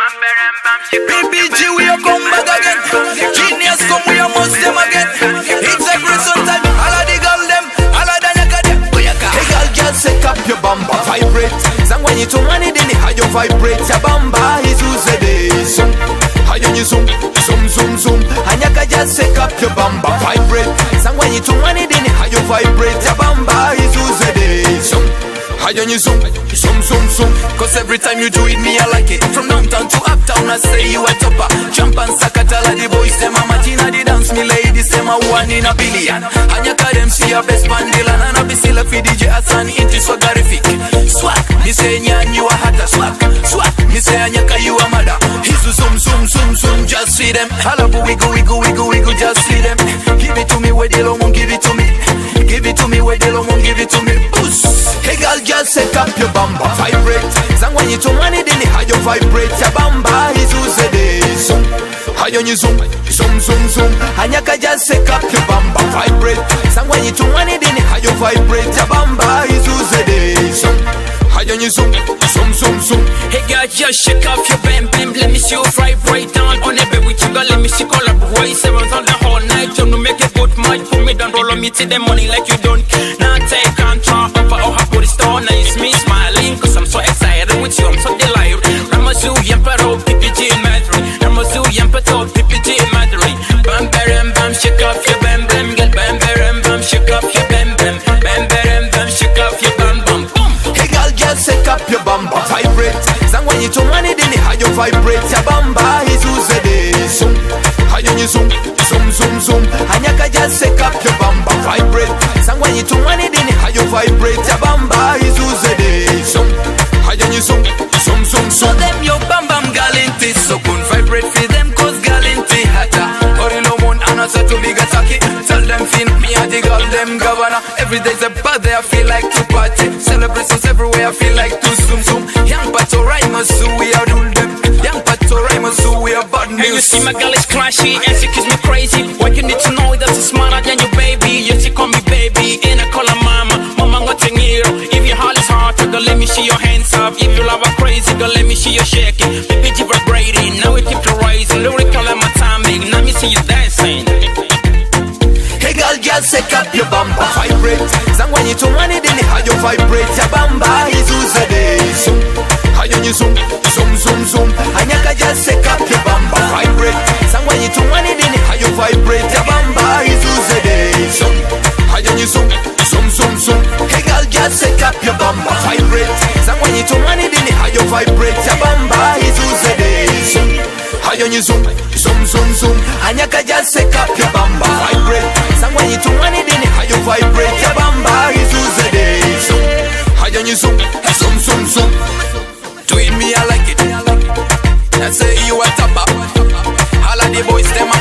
BBG, we a come back again. Genius come, we a must them again. It's every sometime. All of the girl them, all of the nyaka them. Hey girl, just set up your bamba, vibrate. Zangwa you to money, then how you vibrate. Your bamba is who's the day. Zoom, how you zoom, zoom, zoom, zoom. Anyaka just set up your bamba, vibrate. Zangwa you to money, then how you vibrate. Your bamba is who's the day. Zoom. How you zoom, zoom, zoom, zoom. Cause every time you do it, me I like it. From downtown to uptown, I say you a topper. Jump and sakatala, the boys, them a Martina, the dance, me ladies, them a one in a billion. Anyaka them see a best bandil. And I be still a DJ Hassan, into swaggerific. Swag, me say nyan, you a hatter. Swag, swag, me say anyaka, you a mother. He's zoom, zoom, zoom, zoom, just see them. Halabu, wiggle, wiggle, wiggle, wiggle, just see them. Give it to me, where they long, give it to me. Give it to me, where they long, give it to me. Boost. Hey girl, just set up your bamba, vibrate. Zangwa you to money, then how you vibrate. Your bamba is who's the day. Zoom, how you zoom, zoom, zoom, zoom. Anyaka just set up your bamba, vibrate. Zangwa you to money, then how you vibrate. Your bamba is who's the day. Zoom, how you zoom, zoom, zoom, zoom. Hey girl, just shake off your bam bam. Let me see you vibrate down on the bed with you, girl. Let me see collaborate. 7 on the whole night, you know make a good mind. Put me down, roll on me till the money like you don't. Now take control over all her body store. Now it's me smiling, cause I'm so excited with you, I'm so delighted. Ramazu Yampero, PPG in Madrid. Ramazu Yampero, PPG in Madrid. Bam bam bam, shake off your bam bam. Get bam bam bam, shake off your bam bam. Bam bam bam, shake off your bam bam. Boom. Hey girl, just set up your bamba, vibrate. Zangwa you to money, then how you vibrate. Your bamba is who's the day. Zoom, how you zoom, zoom, zoom, zoom. Anyaka just set up your bamba, vibrate. Zangwa you to money, then how you vibrate. Your bamba is who's the day. Zoom, how you zoom, zoom, zoom, zoom. So them your bam bam galinti, so kun vibrate for them cause galinti hata. Orilo mon anasa to big attack. Tell them fin me and the girl them governor. Every day's a birthday, I feel like to party. Celebrations everywhere, I feel like to zoom zoom. Young Pato Rhymes, so we are doing them. Young Pato Rhymes, so we are bad news. And you see my girl is clashy and she keeps me crazy. What you need to know that she's smarter than you, baby. Yeah, she call me baby and I call her mama. Mama, what's in here? If your heart is hard, girl, let me see your hands up. If you love her crazy, girl, let me see you shaking. Baby, you vibrating, now we keep the rising. Lyrical and my timing, now me see you dancing. Hey girl, just set up your bamba, vibrate. Zangwa you to money, then how you vibrate. Your bamba is who's the day. Zoom, how you zoom, zoom, zoom, zoom. Anyaka just set up your bamba, vibrate. Zangwa you to money, then how you vibrate. Your bamba is who's the day. Zoom, how you zoom, zoom, zoom, zoom. Hey girl, just set up your bamba, vibrate. Zangwa you to money, then how you vibrate. Your bamba is who's the day. Zoom, how you zoom, zoom, zoom, zoom. Anyaka just set up your bamba, vibrate. Zangwa you to money, then how you vibrate. Your bamba is who's the day. Zoom, how you zoom, zoom, zoom, zoom. Do it me, I like it. I say you a topper. All of the boys them